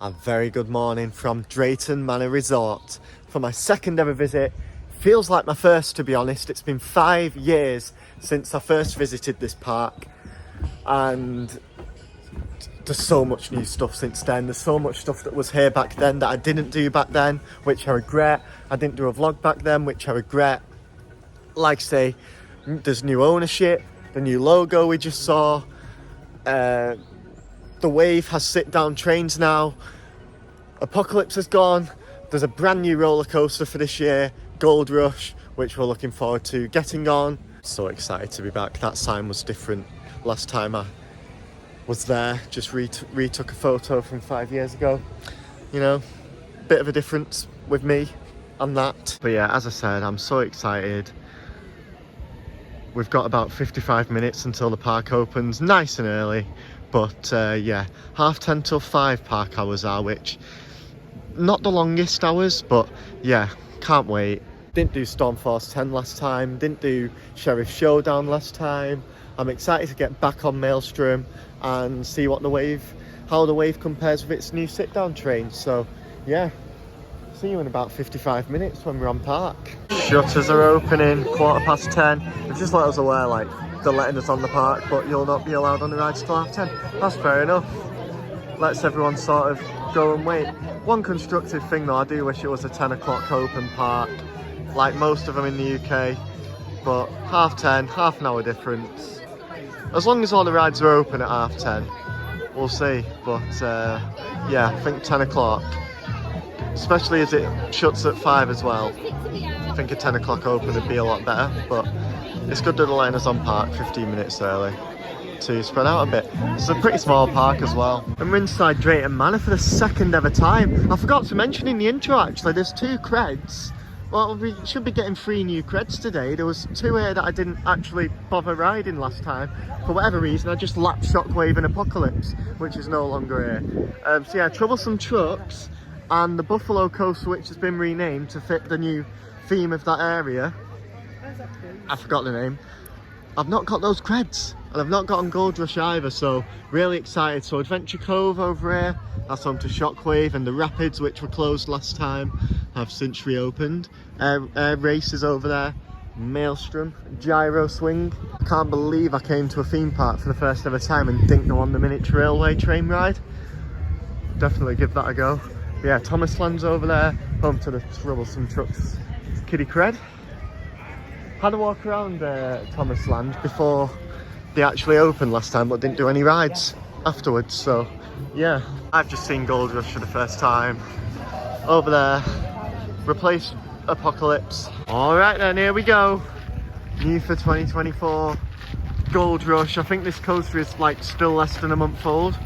A very good morning from Drayton Manor Resort for my second ever visit. Feels like my first, to be honest. It's been 5 years since I first visited this park, and there's so much new stuff since then. There's so much stuff that was here back then that I didn't do back then, which I regret. I didn't do a vlog back then, which I regret. Like I say, there's new ownership, the new logo we just saw. The Wave has sit-down trains now. Apocalypse has gone. There's a brand new roller coaster for this year, Gold Rush, which we're looking forward to getting on. So excited to be back. That sign was different last time I was there. Just retook a photo from 5 years ago. You know, bit of a difference with me and that. But yeah, as I said, I'm so excited. We've got about 55 minutes until the park opens, nice and early. But yeah, 10:30 till 5 park hours are, which not the longest hours, but yeah, can't wait. Didn't do Stormforce 10 last time, didn't do Sherrif Showdown last time. I'm excited to get back on Maelstrom and see what how the Wave compares with its new sit-down train. So yeah, see you in about 55 minutes when we're on park. Shutters are opening, 10:15. They've just let us aware, like, they're letting us on the park, but you'll not be allowed on the rides till 10:30. That's fair enough. Lets everyone sort of go and wait. One constructive thing though, I do wish it was a 10 o'clock open park, like most of them in the UK. But 10:30, half an hour difference. As long as all the rides are open at 10:30, we'll see. But yeah, I think 10 o'clock, especially as it shuts at 5 as well. I think a 10 o'clock open would be a lot better, but it's good that they're letting us on park 15 minutes early to spread out a bit. It's a pretty small park as well. And we're inside Drayton Manor for the second ever time. I forgot to mention in the intro actually, there's 2 creds. Well, we should be getting 3 new creds today. There was 2 here that I didn't actually bother riding last time. For whatever reason, I just lapped Shockwave and Apocalypse, which is no longer here. So yeah, Troublesome Trucks and the Buffalo Coaster, which has been renamed to fit the new theme of that area. I forgot the name. I've not got those creds, and I've not gotten Gold Rush either, so really excited. So Adventure Cove over here, that's home to Shockwave, and the Rapids, which were closed last time, have since reopened. Air Races over there, Maelstrom, Gyro Swing. I can't believe I came to a theme park for the first ever time and didn't go on the miniature railway train ride. Definitely give that a go. But yeah, Thomas Land's over there, home to the Troublesome Trucks kiddie cred. Had a walk around Thomas Land before they actually opened last time, but didn't do any rides afterwards. So yeah, I've just seen Gold Rush for the first time. Over there, replaced Apocalypse. All right then, here we go. New for 2024, Gold Rush. I think this coaster is like still less than a month old.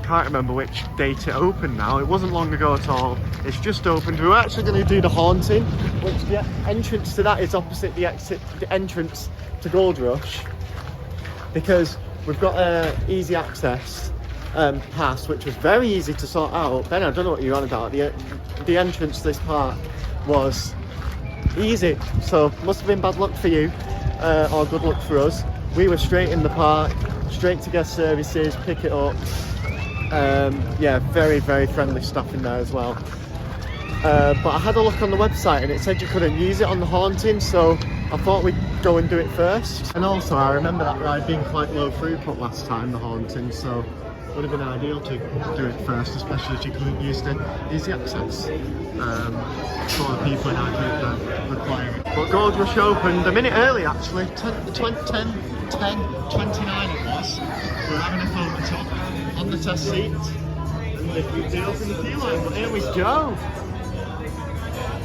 Can't remember which date it opened now. It wasn't long ago at all. It's just opened. We were actually going to do the Haunting, which the entrance to that is opposite the entrance to Gold Rush, because we've got easy access pass, which was very easy to sort out. Ben, I don't know what you're on about. The entrance to this park was easy, so must have been bad luck for you, or good luck for us. We were straight in the park, straight to guest services, pick it up. Yeah, very friendly staff in there as well. But I had a look on the website and it said you couldn't use it on the Haunting, so I thought we'd go and do it first. And also I remember that ride being quite low throughput last time, the Haunting, so it would have been ideal to do it first, especially if you couldn't use the easy access for the people in our group that require it. But Gold Rush opened a minute early actually, 10:29 it was. We're having a photo top on the test seat and the few deals in the queue line, but here we go.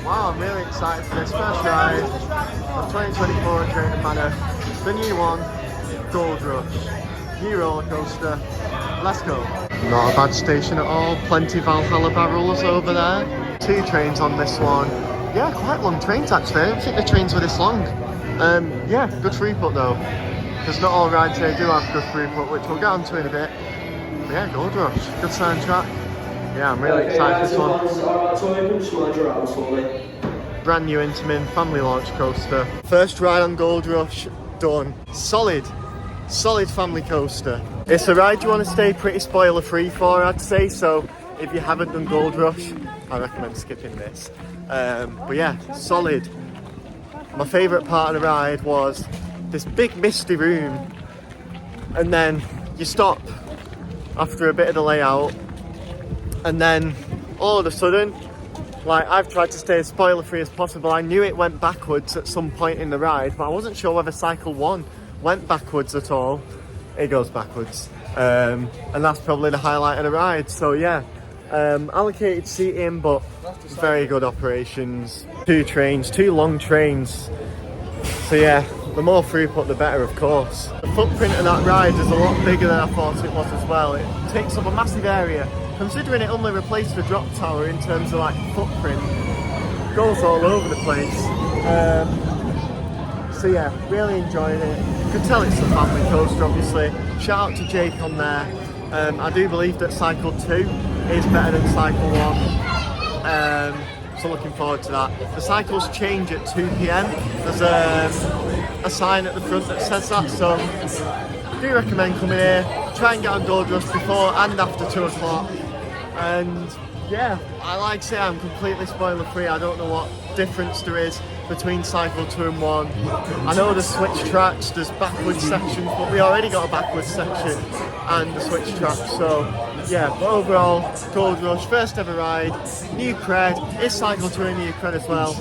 Wow, I'm really excited for this first ride of 2024 at Drayton Manor. The new one, Gold Rush. New roller coaster. Let's go. Not a bad station at all. Plenty Valhalla barrels over there. 2 trains on this one. Yeah, quite long trains actually. I don't think the trains were this long. Yeah, good throughput though. Because not all rides here do have good throughput, which we'll get onto in a bit. But yeah, Gold Rush, good soundtrack. Yeah, I'm really excited for this one. Brand new Intamin family launch coaster. First ride on Gold Rush, done. Solid family coaster. It's a ride you want to stay pretty spoiler free for, I'd say, so if you haven't done Gold Rush, I recommend skipping this. But yeah, solid. My favourite part of the ride was this big misty room, and then you stop after a bit of the layout, and then all of a sudden, like, I've tried to stay as spoiler free as possible. I knew it went backwards at some point in the ride, but I wasn't sure whether Cycle 1 went backwards at all. It goes backwards, and that's probably the highlight of the ride. So yeah, allocated seating, but very good operations. 2 trains, 2 long trains. So yeah, the more throughput the better, of course. The footprint of that ride is a lot bigger than I thought it was as well. It takes up a massive area, considering it only replaced the drop tower in terms of like footprint. It goes all over the place. So yeah, really enjoyed it. You could tell it's a family coaster, obviously. Shout out to Jake on there. I do believe that Cycle 2 is better than Cycle 1. So looking forward to that. The cycles change at 2 PM. There's a sign at the front that says that, so I do recommend coming here. Try and get on Gold Rush before and after 2 o'clock. And yeah, I like to say I'm completely spoiler free. I don't know what difference there is between Cycle 2 and 1. I know there's switch tracks, there's backwards sections, but we already got a backwards section and the switch track. So yeah, but overall, Gold Rush, first ever ride, new cred. Is Cycle 2 a new cred as well?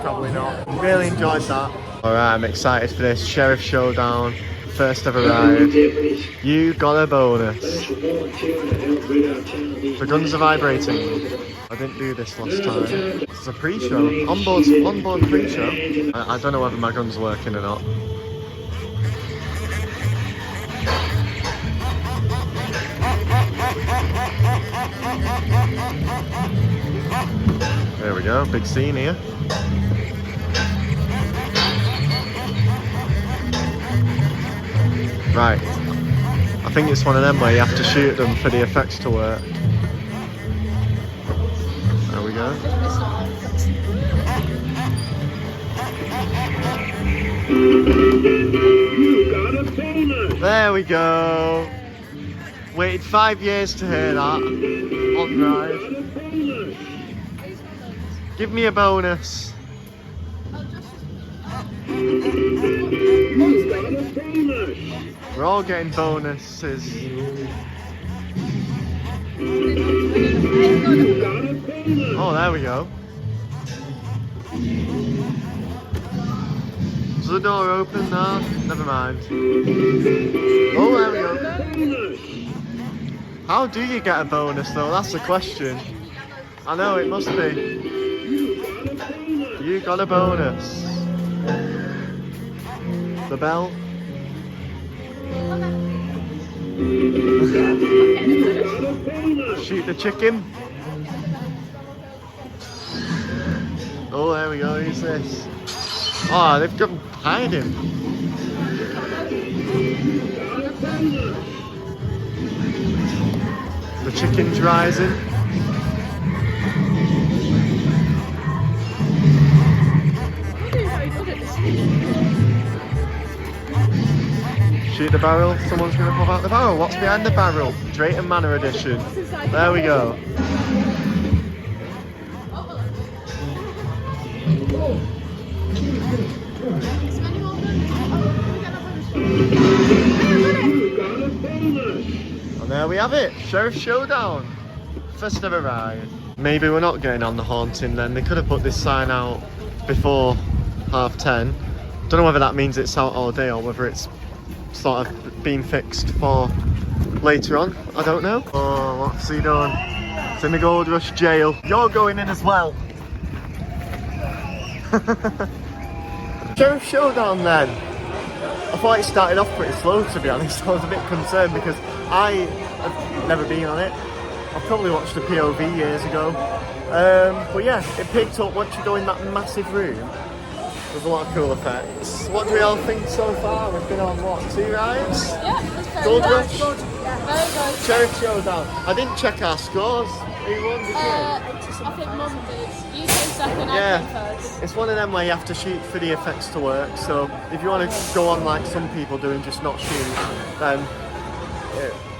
Probably not. Really enjoyed that. Alright, I'm excited for this Sherrif Showdown, first ever ride. You got a bonus. The guns are vibrating. I didn't do this last time. It's a pre-show, onboard pre-show. I don't know whether my gun's working or not. There we go, big scene here. Right, I think it's one of them where you have to shoot them for the effects to work. There we go. There we go. Waited 5 years to hear that on ride. Give me a bonus. We're all getting bonuses. Oh, there we go. Is the door open now? Never mind. Oh, there we go. How do you get a bonus though? That's the question. I know, it must be. You got a bonus. The bell. Shoot the chicken. Oh, there we go. Who's this? Oh, they've got hiding. The chicken's rising. Shoot the barrel. Someone's going to pop out the barrel. What's behind the barrel? Drayton Manor edition. There we go. And there we have it. Sherrif Showdown. First ever ride. Maybe we're not getting on the haunting then. They could have put this sign out before 10:30. Don't know whether that means it's out all day or whether it's sort of been fixed for later on. I don't know. Oh, what's he done? It's in the Gold Rush jail. You're going in as well. Sherrif Showdown then. I thought it started off pretty slow, to be honest. I was a bit concerned because I have never been on it. I probably watched the POV years ago. But yeah, it picked up once you go in that massive room. There's a lot of cool effects. What do we all think so far? We've been on what, 2 rides? Yeah, it's very Gold good. Rush? Good. Yeah, very good. Sherrif Showdown. I didn't check our scores. Who won, did you? I think Mum did. You came second, Yeah. I came first. It's one of them where you have to shoot for the effects to work. So if you want to go on like some people do and just not shoot, then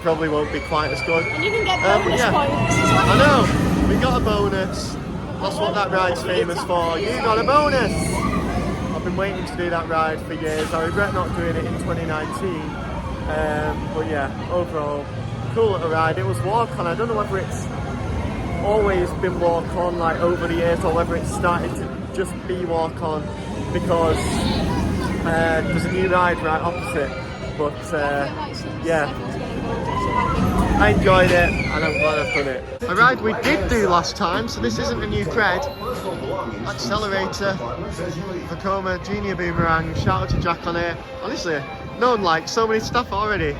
probably won't be quite as good. And you can get But bonus yeah, points as well. I know, we got a bonus. That's what that ride's famous for. You got a bonus! I've been waiting to do that ride for years. I regret not doing it in 2019. But yeah, overall, cool little ride. It was walk on. I don't know whether it's always been walk on like over the years or whether it's started to just be walk on because there's a new ride right opposite. But yeah, I enjoyed it and I'm glad I've done it. A ride we did do last time, so this isn't a new cred. Accelerator, Vekoma, Junior Boomerang, shout out to Jack on it. Honestly, known like so many stuff already.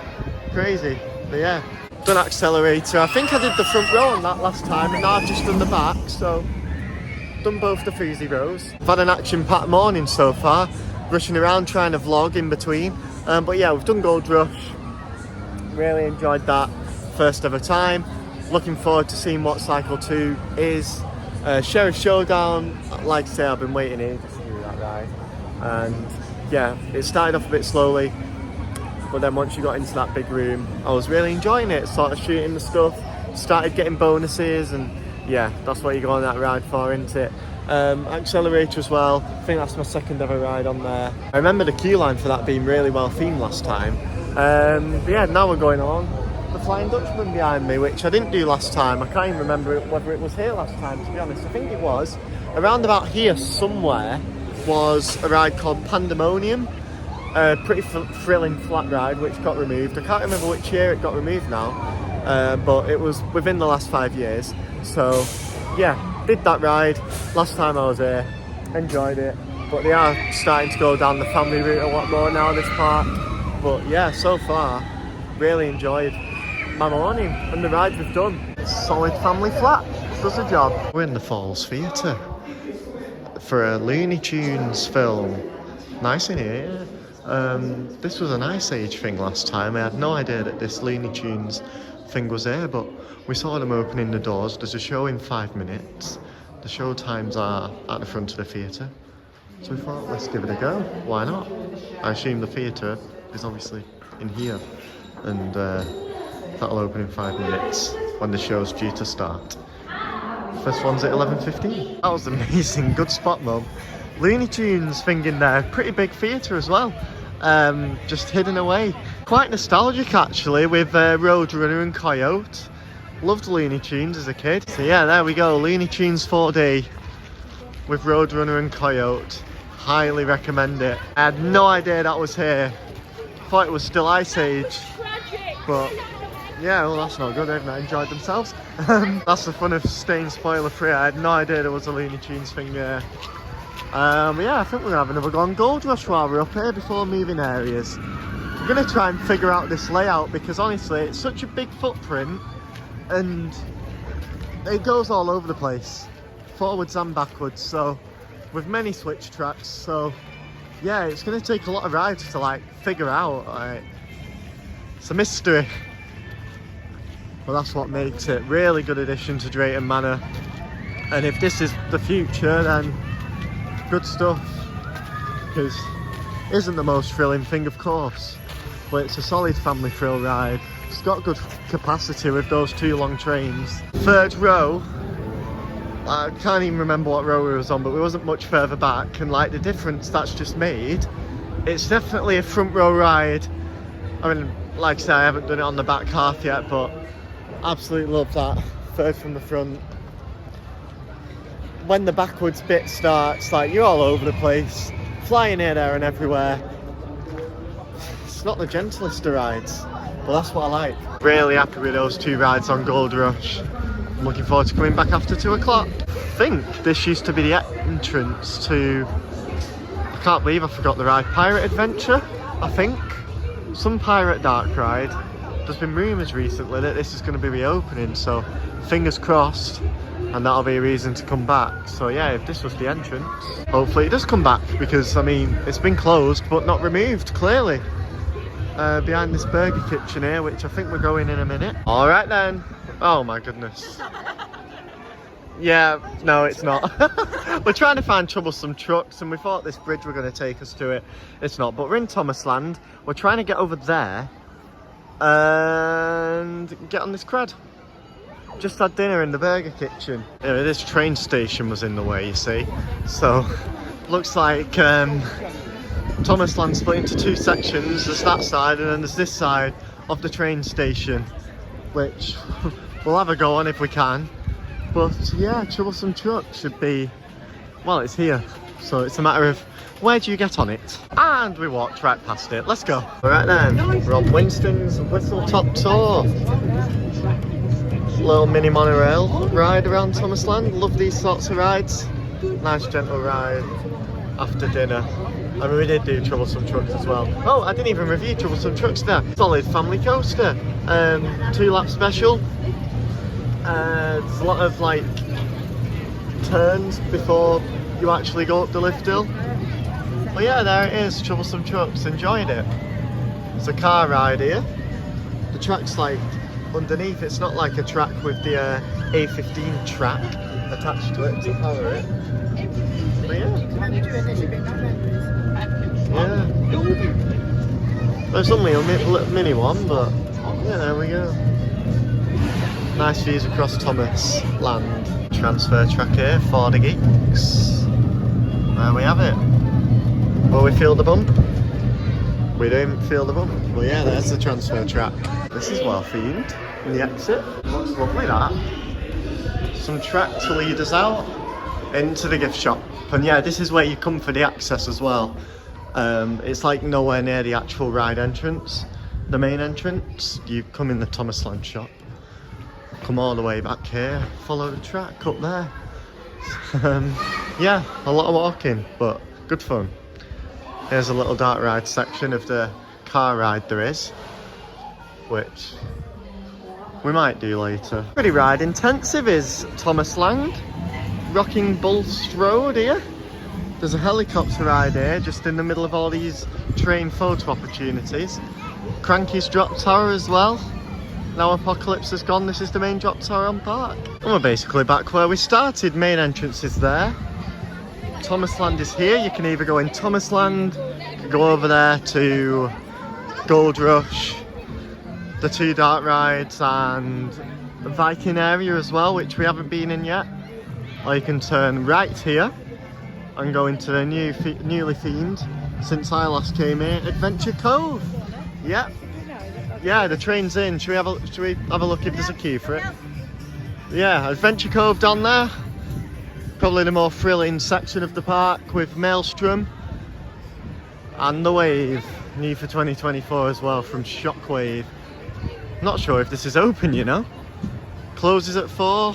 Crazy. But yeah, done Accelerator. I think I did the front row on that last time and now I've just done the back, so done both the freezy rows. I've had an action-packed morning so far, rushing around trying to vlog in between. But yeah, we've done Gold Rush. Really enjoyed that. First ever time. Looking forward to seeing what Cycle 2 is. Sherrif Showdown, like I say, I've been waiting ages to do that ride. And yeah, it started off a bit slowly, but then once you got into that big room, I was really enjoying it. Started shooting the stuff, started getting bonuses, and yeah, that's what you go on that ride for, isn't it? Accelerator as well. I think that's my second ever ride on there. I remember the queue line for that being really well themed last time. But yeah, now we're going on the Flying Dutchman behind me, which I didn't do last time. I can't even remember whether it was here last time, to be honest. I think it was. Around about here somewhere was a ride called Pandemonium. Pretty thrilling flat ride, which got removed. I can't remember which year it got removed now, but it was within the last 5 years. So yeah, did that ride last time I was here, enjoyed it. But they are starting to go down the family route a lot more now, this park. But yeah, so far, really enjoyed my morning and the rides we've done. Solid family flat, does the job. We're in the Falls Theatre for a Looney Tunes film. Nice in here. This was an Ice Age thing last time. I had no idea that this Looney Tunes thing was there, but we saw them opening the doors. There's a show in 5 minutes. The show times are at the front of the theatre. So we thought, let's give it a go. Why not? I assume the theatre is obviously in here, and that'll open in 5 minutes when the show's due to start. First one's at 11:15. That was amazing. Good spot, Mum. Looney Tunes thing in there. Pretty big theatre as well. Just hidden away. Quite nostalgic actually, with Roadrunner and Coyote. Loved Looney Tunes as a kid. So yeah, there we go. Looney Tunes 4D with Roadrunner and Coyote. Highly recommend it. I had no idea that was here. Thought it was still Ice Age. But yeah, well that's not good. They've not enjoyed themselves. That's the fun of staying spoiler free. I had no idea there was a Looney Tunes thing there. Yeah, I think we're going to have another go on Gold Rush while we're up here before moving areas. We're going to try and figure out this layout because honestly it's such a big footprint and it goes all over the place, forwards and backwards, so with many switch tracks, so yeah, it's going to take a lot of rides to like figure out. Like, it's a mystery, but that's what makes it. Really good addition to Drayton Manor, and if this is the future then good stuff, because it isn't the most thrilling thing of course, but it's a solid family thrill ride. It's got good capacity with those 2 long trains. Third row, I can't even remember what row we was on, but we wasn't much further back, and like the difference that's just made, it's definitely a front row ride. I mean, like I say, I haven't done it on the back half yet, but absolutely love that. Third from the front. When the backwards bit starts, like you're all over the place, flying here, there and everywhere. It's not the gentlest of rides, but that's what I like. Really happy with those 2 rides on Gold Rush. I'm looking forward to coming back after 2 o'clock. I think this used to be the entrance to, I can't believe I forgot the ride, Pirate Adventure, I think. Some pirate dark ride. There's been rumours recently that this is going to be reopening, so fingers crossed. And that'll be a reason to come back. So yeah, if this was the entrance, hopefully it does come back, because I mean it's been closed but not removed clearly. Behind this burger kitchen here, which I think we're going in a minute. All right then. Oh my goodness. Yeah, no it's not. We're trying to find Troublesome Trucks and we thought this bridge were going to take us to it. It's not, but we're in Thomasland. We're trying to get over there and get on this crad. Just had dinner in the burger kitchen. Yeah, this train station was in the way, you see. So, looks like Thomas Land split into two sections. There's that side and then there's this side of the train station, which we'll have a go on if we can. But yeah, Troublesome Trucks should be, well, it's here. So it's a matter of where do you get on it? And we walked right past it. Let's go. Alright then, we're on Winston's Whilstletop tour. Little mini monorail ride around Thomas Land. Love these sorts of rides. Nice gentle ride after dinner. I mean, we did do Troublesome Trucks as well. Oh, I didn't even review Troublesome Trucks there. Solid family coaster. 2-lap special. There's a lot of like turns before you actually go up the lift hill. But yeah, there it is, Troublesome Trucks. Enjoyed it. It's a car ride here. The track's like underneath. It's not like a track with the A15 track attached to it to power it. But yeah. There's only a mini one, but yeah, there we go. Nice views across Thomas Land. Transfer track here for the geeks. There we have it. Will we feel the bump? We don't feel the bump. Well, yeah, there's the transfer track. This is well themed. And the exit. Looks lovely, that. Some track to lead us out into the gift shop. And yeah, this is where you come for the access as well. It's like nowhere near the actual ride entrance. The main entrance, you come in the Thomas Land shop. Come all the way back here, follow the track up there. Yeah, a lot of walking, but good fun. Here's a little dark ride section of the car ride there is, which we might do later. Pretty ride intensive is Thomas Land. Rocking Bulst Road here. There's a helicopter ride here, just in the middle of all these train photo opportunities. Cranky's Drop Tower as well. Now Apocalypse has gone, this is the main drop tower on park. And we're basically back where we started. Main entrance is there. Thomas Land is here. You can either go in Thomas Land, you can go over there to Gold Rush, the 2 dark rides and the Viking area as well, which we haven't been in yet. Or you can turn right here and go into the newly themed, since I last came here, Adventure Cove. Yep. Yeah, the train's in. Should we have a look if there's a queue for it? Yeah, Adventure Cove down there. Probably the more thrilling section of the park with Maelstrom and the Wave, new for 2024 as well from Shockwave. Not sure if this is open, you know. Closes at 4,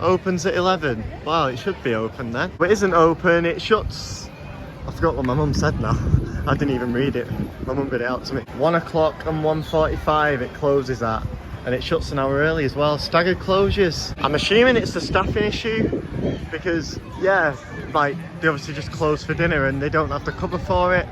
opens at 11. Well, it should be open then. But it isn't open, it shuts. I forgot what my mum said now. I didn't even read it. My mum read it out to me. 1 o'clock and 1:45 it closes at. And it shuts an hour early as well. Staggered closures. I'm assuming it's a staffing issue because, yeah, like, they obviously just close for dinner and they don't have the cover for it.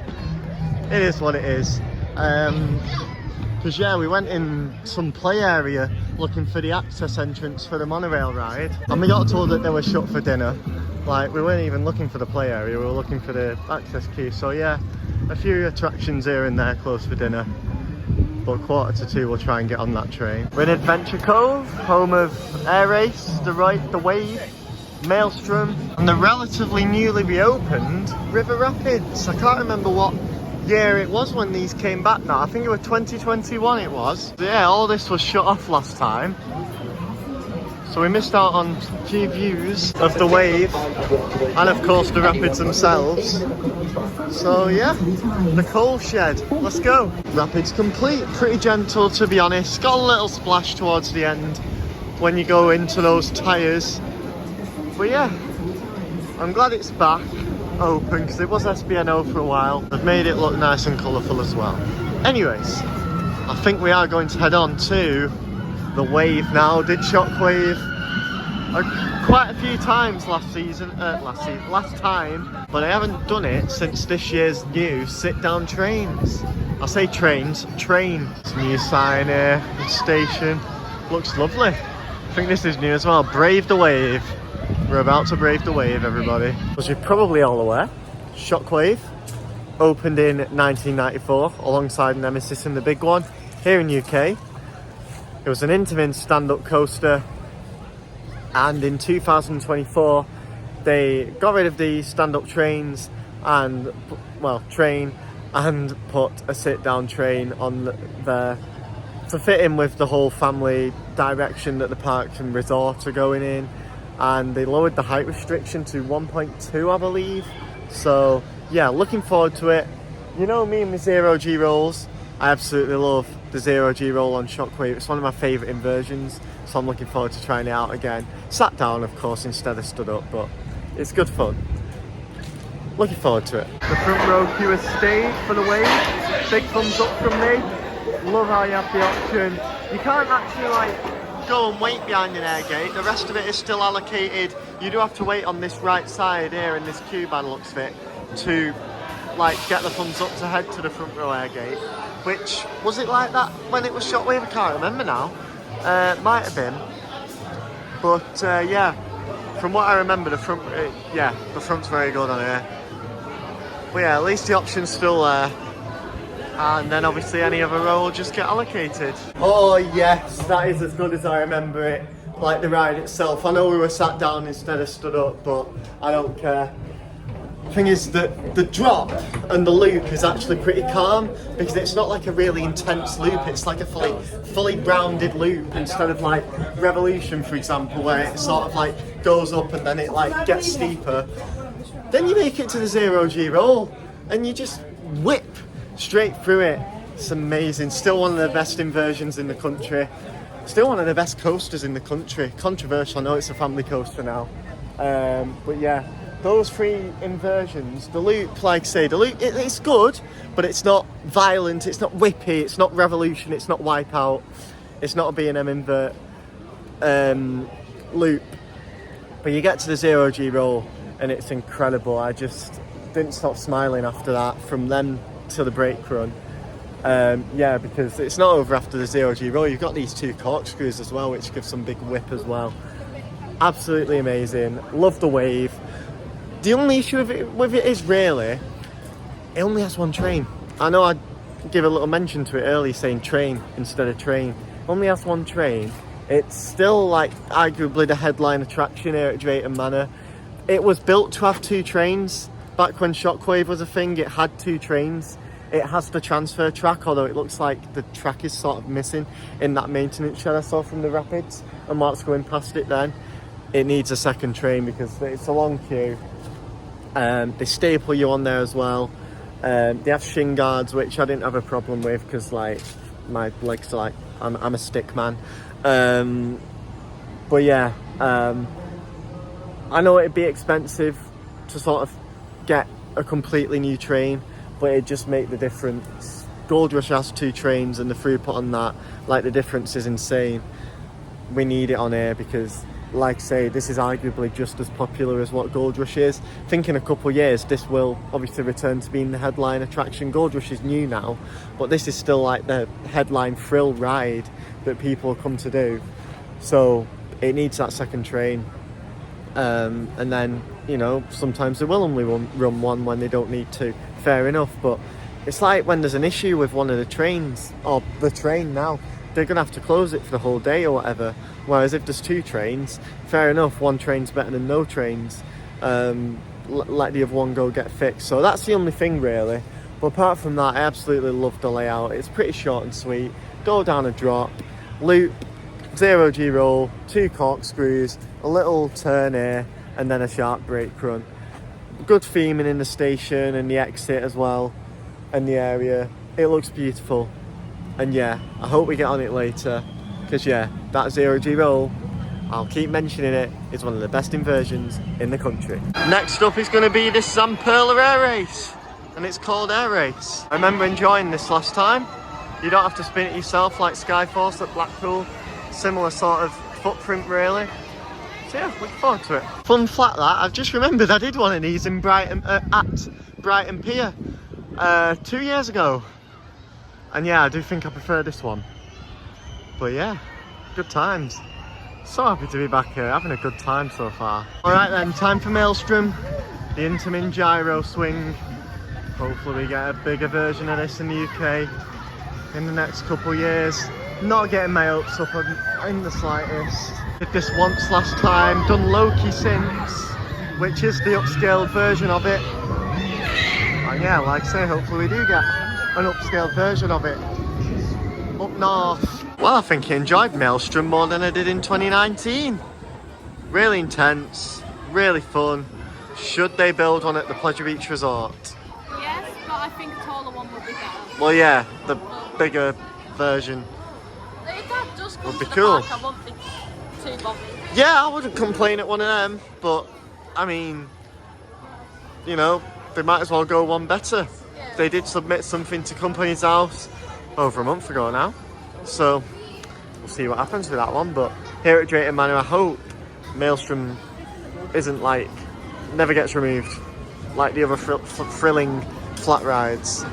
It is what it is. Because, yeah, we went in some play area looking for the access entrance for the monorail ride. And we got told that they were shut for dinner. Like, we weren't even looking for the play area, we were looking for the access key. So, yeah, a few attractions here and there closed for dinner. But 1:45 we'll try and get on that train. We're in Adventure Cove, home of Air Race, the Wave, Maelstrom, and the relatively newly reopened River Rapids. I can't remember what year it was when these came back now. I think it was 2021 it was. So yeah, all this was shut off last time. So we missed out on a few views of the Wave and of course the rapids themselves. So yeah, the coal shed, let's go. Rapids complete, pretty gentle to be honest. Got a little splash towards the end when you go into those tyres. But yeah, I'm glad it's back open because it was SBNO for a while. They've made it look nice and colourful as well. Anyways, I think we are going to head on to the Wave now. Did Shockwave quite a few times last time, but I haven't done it since this year's new sit-down trains. I say trains, train. It's a new sign here, station. Looks lovely. I think this is new as well. Brave the Wave. We're about to brave the wave, everybody. As you're probably all aware, Shockwave opened in 1994 alongside Nemesis and the big one here in UK. It was an Intamin stand-up coaster, and in 2024 they got rid of the stand-up trains and, well, train, and put a sit-down train on there to fit in with the whole family direction that the parks and resorts are going in. And they lowered the height restriction to 1.2, I believe. So yeah, looking forward to it. You know me and my zero G rolls. I absolutely love the zero G roll on Shockwave. It's one of my favourite inversions, so I'm looking forward to trying it out again. Sat down, of course, instead of stood up, but it's good fun. Looking forward to it. The front row queue has stayed for the wave. Big thumbs up from me. Love how you have the option. You can't actually go and wait behind an air gate. The rest of it is still allocated. You do have to wait on this right side here in this queue by the looks of it to get the thumbs up to head to the front row air gate. Which, was it like that when it was Shockwave? I can't remember now. Might have been. But yeah, from what I remember, the front's very good on here. But yeah, at least the option's still there. And then obviously any other row will just get allocated. Oh yes, that is as good as I remember it. Like the ride itself. I know we were sat down instead of stood up, but I don't care. Thing is that the drop and the loop is actually pretty calm, because it's not like a really intense loop. It's like a fully rounded loop, instead of like Revolution, for example, where it sort of goes up and then it gets steeper. Then you make it to the zero G roll and you just whip straight through it. It's amazing. Still one of the best inversions in the country. Still one of the best coasters in the country. Controversial, I know it's a family coaster now. But yeah, those three inversions, the loop, like I say, the loop, it's good, but it's not violent, it's not whippy, it's not Revolution, it's not Wipeout, it's not a B&M invert loop. But you get to the zero G roll and it's incredible. I just didn't stop smiling after that, from then to the brake run. Yeah, because it's not over after the zero G roll. You've got these two corkscrews as well, which give some big whip as well. Absolutely amazing. Love the wave. The only issue with it is really, it only has one train. I know I give a little mention to it earlier saying train instead of train. Only has one train. It's still arguably the headline attraction here at Drayton Manor. It was built to have two trains. Back when Shockwave was a thing, it had two trains. It has the transfer track, although it looks like the track is sort of missing in that maintenance shed I saw from the rapids. And Mark's going past it then. It needs a second train because it's a long queue. They staple you on there as well. They have shin guards, which I didn't have a problem with because my legs are I'm a stick man. But yeah, I know it'd be expensive to sort of get a completely new train, but it'd just make the difference. Gold Rush has two trains and the throughput on that, the difference is insane. We need it on here because, like I say, this is arguably just as popular as what Gold Rush is. I think in a couple of years this will obviously return to being the headline attraction. Gold Rush is new now, but this is still the headline thrill ride that people come to do. So it needs that second train. And then, sometimes they will only run one when they don't need to. Fair enough, but it's like when there's an issue with one of the trains, or the train now, they're going to have to close it for the whole day or whatever. Whereas if there's two trains, fair enough, one train's better than no trains. Let the other one go get fixed. So that's the only thing really. But apart from that, I absolutely love the layout. It's pretty short and sweet. Go down a drop, loop, zero G roll, two corkscrews, a little turn here, and then a sharp brake run. Good theming in the station and the exit as well, and the area. It looks beautiful. And yeah, I hope we get on it later, because yeah, that zero G roll, I'll keep mentioning it, is one of the best inversions in the country. Next up is going to be this Zamperla Air Race, and it's called Air Race. I remember enjoying this last time. You don't have to spin it yourself like Skyforce at Blackpool. Similar sort of footprint really. So yeah, looking forward to it. Fun flat that, I've just remembered I did one of these in Brighton, at Brighton Pier 2 years ago. And yeah, I do think I prefer this one. But yeah, good times. So happy to be back here, having a good time so far. Alright then, time for Maelstrom. The Intamin gyro swing. Hopefully we get a bigger version of this in the UK. in the next couple of years. Not getting my hopes up in the slightest. Did this once last time, done Loki since, which is the upscaled version of it. And yeah, like I say, hopefully we do get an upscaled version of it up north. Well, I think I enjoyed Maelstrom more than I did in 2019. Really intense, really fun. Should they build one at the Pleasure Beach Resort? Yes, but I think a taller one would be better. Well, yeah, the bigger version If that does come would be to the cool. park, I won't be too bothered. Yeah, I wouldn't complain at one of them, but I mean, you know, they might as well go one better. Yeah. They did submit something to Company's House over a month ago now, so we'll see what happens with that one. But here at Drayton Manor, I hope Maelstrom isn't like, never gets removed like the other thrilling flat rides,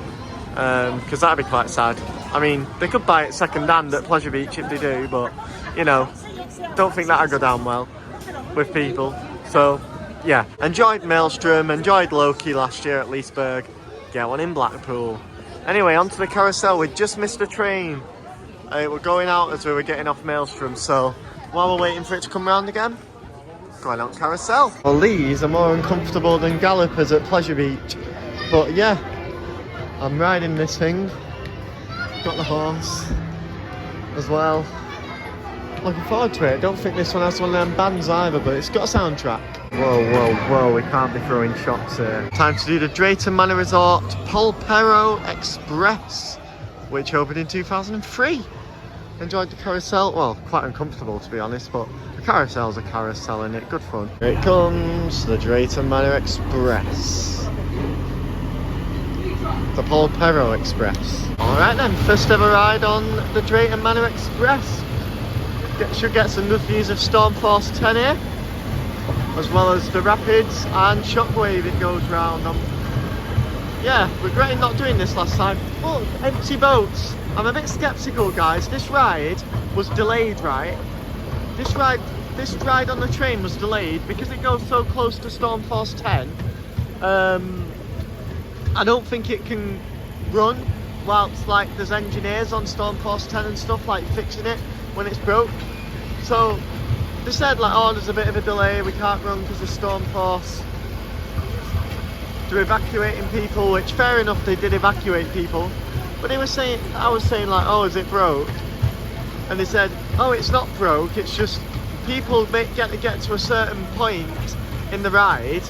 because that'd be quite sad. I mean, they could buy it second hand at Pleasure Beach if they do, but you know, don't think that'd go down well with people. So yeah, enjoyed Maelstrom, enjoyed Loki last year at Leesburg, get one in Blackpool. Anyway, onto the Carousel. We just missed a train. We're going out as we were getting off Maelstrom, so while we're waiting for it to come round again, going on Carousel. Well, these are more uncomfortable than gallopers at Pleasure Beach, but yeah, I'm riding this thing. Got the horse as well. Looking forward to it. Don't think this one has one of them bands either, but it's got a soundtrack. Whoa, whoa, whoa, we can't be throwing shots here. Time to do the Drayton Manor Resort Polperro Express, which opened in 2003. Enjoyed the carousel. Well, quite uncomfortable to be honest, but the carousel's a carousel in it. Good fun. Here it comes, the Drayton Manor Express. The Polperro Express. Alright then, first ever ride on the Drayton Manor Express. Should get some good views of Stormforce 10 here, as well as the Rapids and Shockwave it goes round. Yeah, regretting not doing this last time. Oh, empty boats. I'm a bit sceptical, guys. This ride was delayed, right? This ride on the train was delayed because it goes so close to Stormforce 10. I don't think it can run whilst like there's engineers on Stormforce 10 and stuff like fixing it when it's broke. So they said like, oh, there's a bit of a delay, we can't run because of Stormforce. They're evacuating people, which fair enough, they did evacuate people. But they were saying, I was saying like, oh, is it broke? And they said, oh, it's not broke, it's just people get to a certain point in the ride,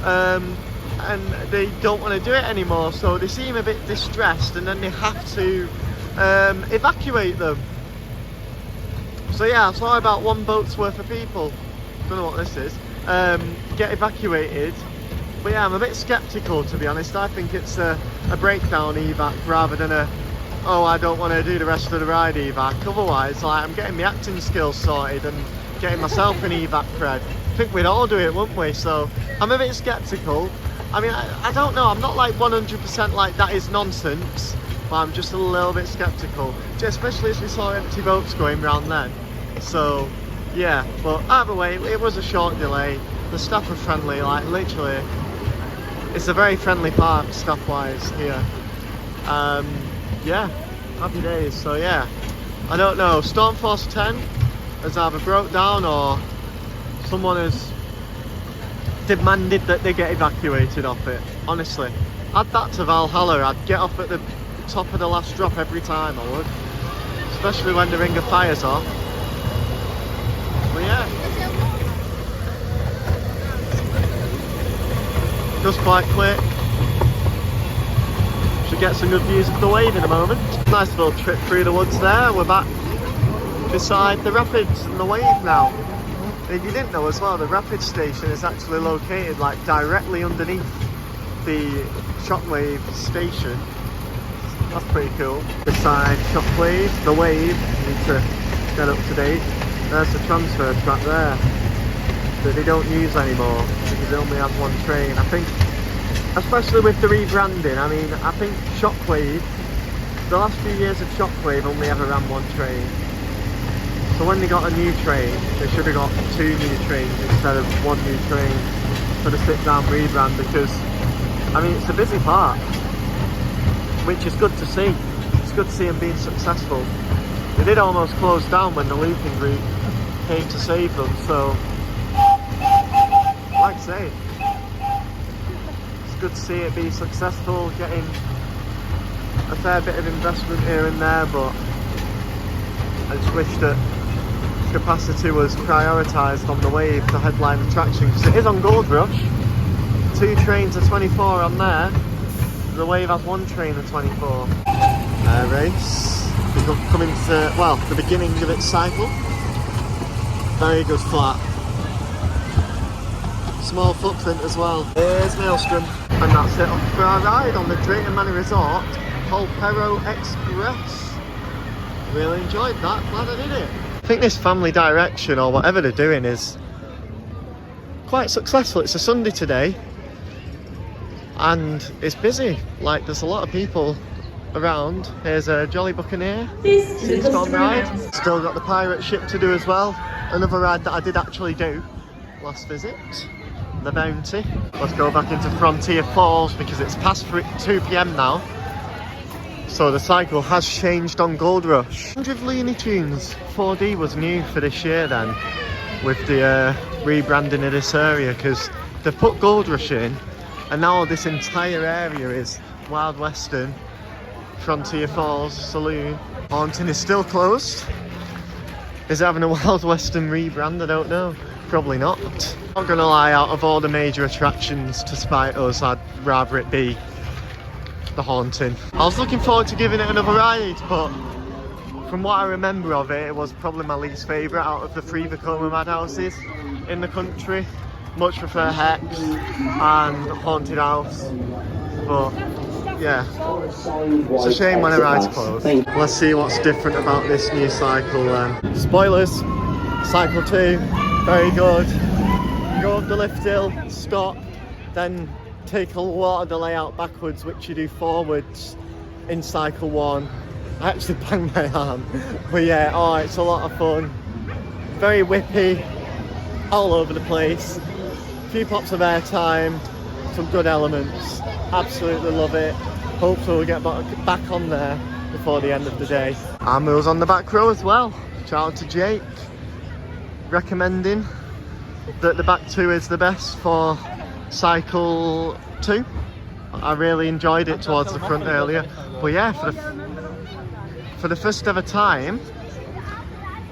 and they don't want to do it anymore, so they seem a bit distressed, and then they have to evacuate them. So yeah, I saw about one boat's worth of people, don't know what this is, get evacuated. But yeah, I'm a bit sceptical to be honest. I think it's a breakdown evac rather than a, oh, I don't want to do the rest of the ride evac. Otherwise, like, I'm getting my acting skills sorted and getting myself an evac cred. I think we'd all do it, wouldn't we? So I'm a bit sceptical. I mean, I don't know, I'm not like 100% like that is nonsense, but I'm just a little bit sceptical, especially as we saw empty boats going round then. So yeah, but either way, it was a short delay. The staff are friendly, like literally, it's a very friendly park staff wise here. Yeah, happy days. So yeah, I don't know, Stormforce 10 has either broke down or someone has demanded that they get evacuated off it. Honestly, add that to Valhalla, I'd get off at the top of the last drop every time, I would, especially when the Ring of Fire's off. But yeah, just quite quick. Should get some good views of the wave in a moment. Nice little trip through the woods there. We're back beside the rapids and the wave now. If you didn't know as well, the rapids station is actually located like directly underneath the Shockwave station. That's pretty cool. Beside Shockwave, the wave, need to get up to date. There's the transfer track there that they don't use anymore because it only has one train. I think, especially with the rebranding, I mean, I think Shockwave, the last few years of Shockwave only ever ran one train. So when they got a new train, they should have got 2 new trains instead of 1 new train for the sit-down rebrand, because, I mean, it's a busy park, which is good to see. It's good to see them being successful. They did almost close down when the looping route came to save them, so like I say, it's good to see it be successful, getting a fair bit of investment here and there, but I just wish that capacity was prioritised on the Wave to headline attraction, because it is on Gold Rush. 2 trains of 24 on there. The Wave has 1 train of 24. Race. We're coming to, well, the beginning of its cycle. Very good flat. Small footprint as well. There's Maelstrom. And that's it off for our ride on the Drayton Manor Resort Polperro Express. Really enjoyed that. Glad I did it. I think this family direction, or whatever they're doing, is quite successful. It's a Sunday today and it's busy. Like, there's a lot of people around. Here's a Jolly Buccaneer. Seats gone ride. Still got the pirate ship to do as well. Another ride that I did actually do last visit. The Bounty. Let's go back into Frontier Falls because it's past 2 PM now. So the cycle has changed on Gold Rush. 100 Looney Tunes 4D was new for this year then, with the rebranding of this area, because they've put Gold Rush in and now this entire area is Wild Western, Frontier Falls, Saloon. Haunting is still closed. Is it having a Wild Western rebrand? I don't know. Probably not. Not gonna lie, out of all the major attractions to spite us, I'd rather it be the Haunting. I was looking forward to giving it another ride, but from what I remember of it, it was probably my least favourite out of the 3 Vekoma Madhouses in the country. Much prefer Hex and Haunted House, but yeah, it's a shame when a ride's closed. Let's see what's different about this new cycle then. Spoilers, cycle 2, very good. Go up the lift hill, stop, then take a lot of the layout backwards, which you do forwards in cycle 1. I actually banged my arm, but yeah, oh, it's a lot of fun. Very whippy, all over the place. A few pops of airtime, some good elements. Absolutely love it. Hopefully we'll get back on there before the end of the day. And we was on the back row as well. Shout out to Jake, recommending that the back 2 is the best for cycle 2. I really enjoyed it towards the front earlier, but yeah, for the first ever time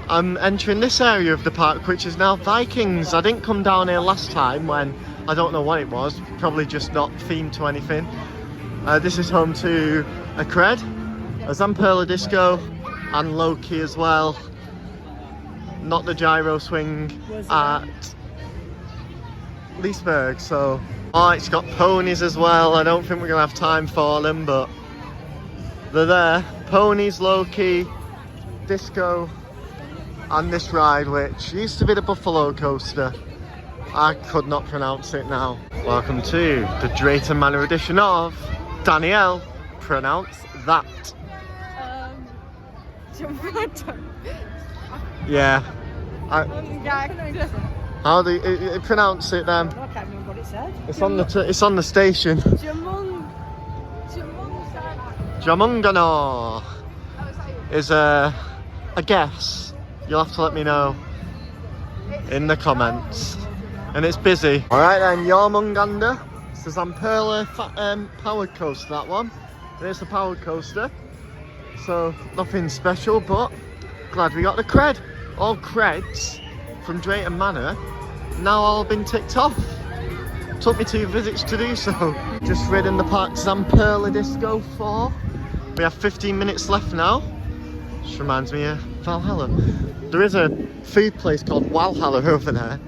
I'm entering this area of the park, which is now Vikings. I didn't come down here last time when, I don't know what it was, probably just not themed to anything. This is home to a Cred, a Zamperla Disco and Loki as well. Not the gyro swing at Leesburg, so oh, it's got ponies as well. I don't think we're gonna have time for them, but they're there. Ponies, Loki, Disco, and this ride, which used to be the Buffalo Coaster. I could not pronounce it now. Welcome to the Drayton Manor edition of Danielle. Pronounce that. Yeah. How do you pronounce it then? I can't remember what it said. It's on the station. Jormungandr is a guess. You'll have to let me know in the comments. And it's busy. Alright then, Jormungandr. It's the Zamperla powered coaster, that one. And it's a powered coaster. So nothing special, but glad we got the cred. All creds from Drayton Manor now all been ticked off. Took me 2 visits to do so. Just ridden the park Zamperla Disco 4. We have 15 minutes left now. Just reminds me of Valhalla. There is a food place called Valhalla over there,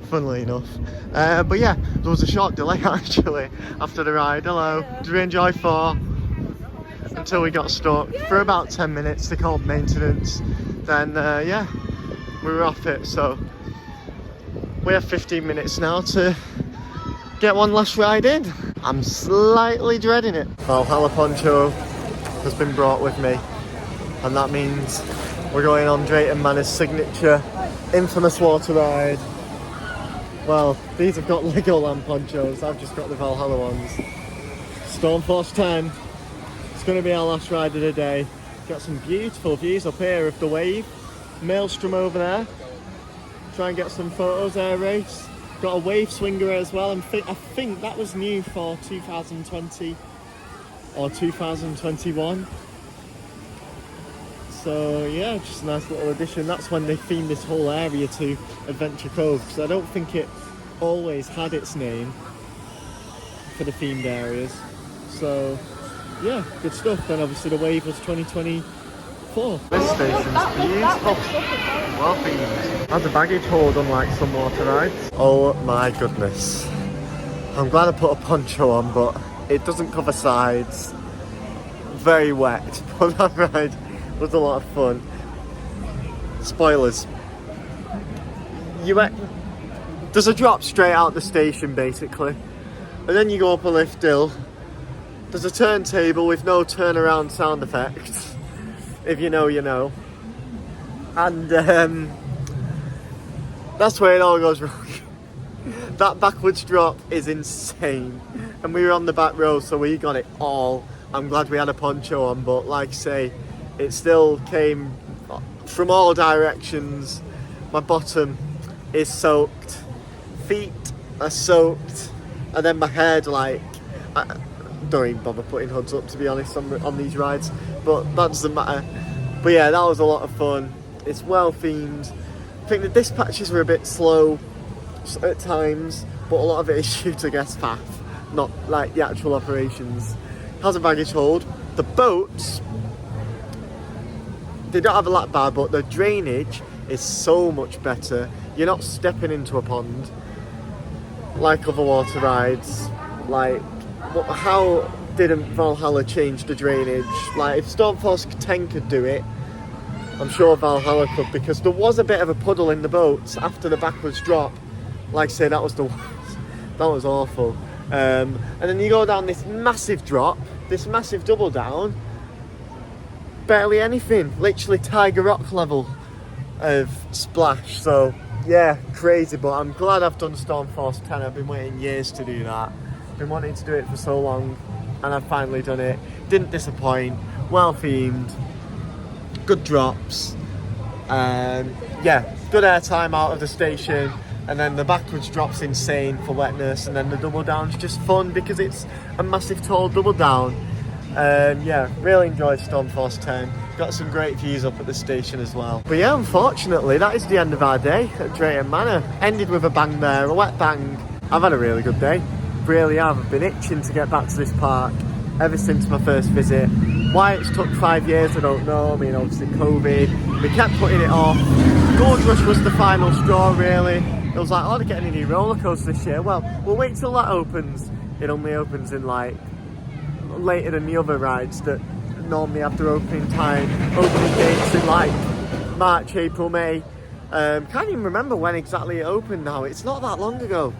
funnily enough. But yeah, there was a short delay actually after the ride. Hello, did we enjoy 4? Until we got stuck for about 10 minutes. They called maintenance. Then yeah, we were off it. So we have 15 minutes now to get one last ride in. I'm slightly dreading it. Valhalla poncho has been brought with me, and that means we're going on Drayton Manor's signature infamous water ride. Well, these have got Legoland ponchos, I've just got the Valhalla ones. Stormforce 10. It's going to be our last ride of the day. Got some beautiful views up here of the wave. Maelstrom over there. Try and get some photos, air race. Got a wave swinger as well, and I think that was new for 2020 or 2021. So yeah, just a nice little addition. That's when they themed this whole area to Adventure Cove, because I don't think it always had its name for the themed areas. So yeah, good stuff. Then obviously the wave was 2024. This station's beautiful. Well themed. Has a baggage hold unlike some water rides. Oh my goodness. I'm glad I put a poncho on, but it doesn't cover sides. Very wet, but that ride was a lot of fun. Spoilers. There's a drop straight out the station basically, and then you go up a lift hill. There's a turntable with no turnaround sound effects. If you know, you know. And that's where it all goes wrong. That backwards drop is insane, and we were on the back row, so we got it all. I'm glad we had a poncho on, but like I say, it still came from all directions. My bottom is soaked, feet are soaked, and then my head, like, I don't even bother putting hoods up, to be honest, on these rides, but that doesn't matter. But yeah, that was a lot of fun. It's well themed. I think the dispatches were a bit slow at times, but a lot of it is due to guest path, not like the actual operations. Has a baggage hold. The boats, they don't have a lap bar, but the drainage is so much better. You're not stepping into a pond like other water rides. Like, how didn't Valhalla change the drainage? Like, if Stormforce 10 could do it, I'm sure Valhalla could, because there was a bit of a puddle in the boats after the backwards drop. Like I say, that was the worst. That was awful. And then you go down this massive drop, this massive double down, barely anything, literally Tiger Rock level of splash. So yeah, crazy, but I'm glad I've done Stormforce 10. I've been waiting years to do that. Been wanting to do it for so long, and I've finally done it. Didn't disappoint, well themed, good drops, yeah, good airtime out of the station. And then the backwards drop's insane for wetness, and then the double down's just fun because it's a massive tall double down. Yeah, really enjoyed Stormforce 10. Got some great views up at the station as well. But yeah, unfortunately, that is the end of our day at Drayton Manor. Ended with a bang there, a wet bang. I've had a really good day, really have. I've been itching to get back to this park ever since my first visit. Why it's took 5 years, I don't know. I mean, obviously COVID, we kept putting it off. Gold Rush was the final straw, really. It was like, oh, they're getting a new roller coaster this year. Well, we'll wait till that opens. It only opens in like later than the other rides that normally have their opening dates in like March, April, May. Can't even remember when exactly it opened now. It's not that long ago.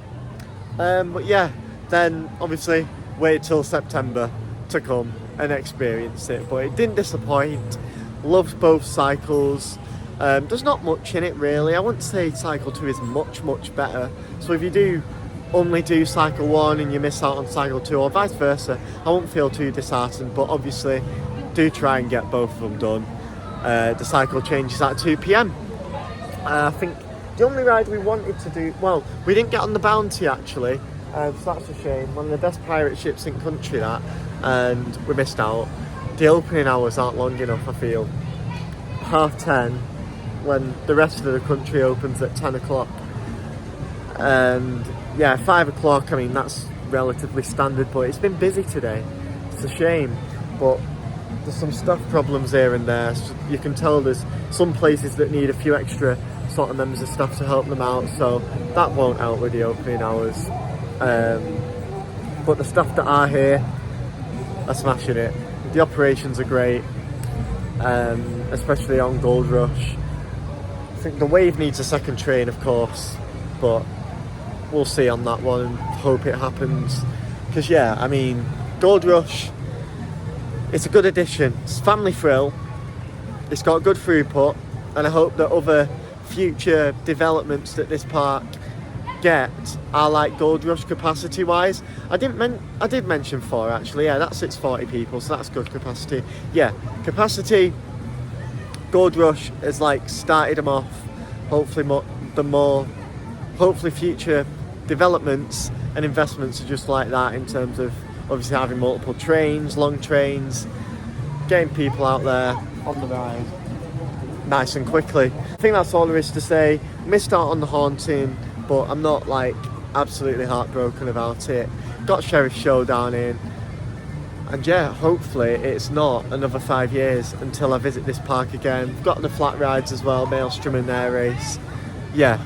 But yeah, then obviously wait till September to come and experience it. But it didn't disappoint. Loved both cycles. There's not much in it really. I wouldn't say Cycle 2 is much better. So if you do only do Cycle 1 and you miss out on Cycle 2 or vice versa, I won't feel too disheartened, but obviously do try and get both of them done. The cycle changes at 2 PM. I think the only ride we wanted to do, well, we didn't get on the Bounty actually, so that's a shame. One of the best pirate ships in country, that, and we missed out. The opening hours aren't long enough, I feel. 10:30 when the rest of the country opens at 10 o'clock. And yeah, 5 o'clock, I mean, that's relatively standard, but it's been busy today. It's a shame, but there's some stuff problems here and there. So you can tell there's some places that need a few extra sort of members of staff to help them out, so that won't help with the opening hours. But the staff that are here are smashing it. The operations are great, especially on Gold Rush. I think the Wave needs a second train, of course, but we'll see on that one and hope it happens. Because yeah, I mean, Gold Rush, it's a good addition. It's family thrill, it's got good throughput, and I hope that other future developments at this park get are like Gold Rush capacity wise. I did mention 4 actually. Yeah, that sits 40 people, so that's good capacity. Yeah, capacity. Gold Rush has like started them off. Hopefully hopefully future developments and investments are just like that, in terms of obviously having multiple trains, long trains, getting people out there on the ride nice and quickly. I think that's all there is to say. Missed out on the haunting, but I'm not like absolutely heartbroken about it. Got Sherrif Showdown in, and yeah, hopefully it's not another 5 years until I visit this park again. Got the flat rides as well, Maelstrom and Air Race. Yeah,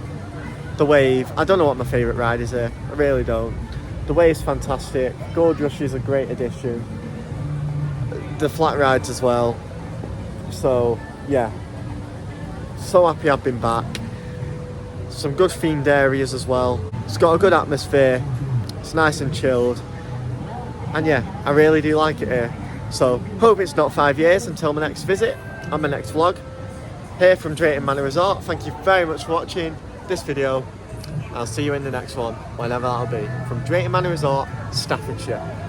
the Wave. I don't know what my favourite ride is here. I really don't. The Wave's fantastic. Gold Rush is a great addition. The flat rides as well. So yeah, so happy I've been back. Some good themed areas as well. It's got a good atmosphere. It's nice and chilled. And yeah, I really do like it here. So hope it's not 5 years until my next visit and my next vlog. Here from Drayton Manor Resort. Thank you very much for watching this video. I'll see you in the next one, whenever that'll be. From Drayton Manor Resort, Staffordshire.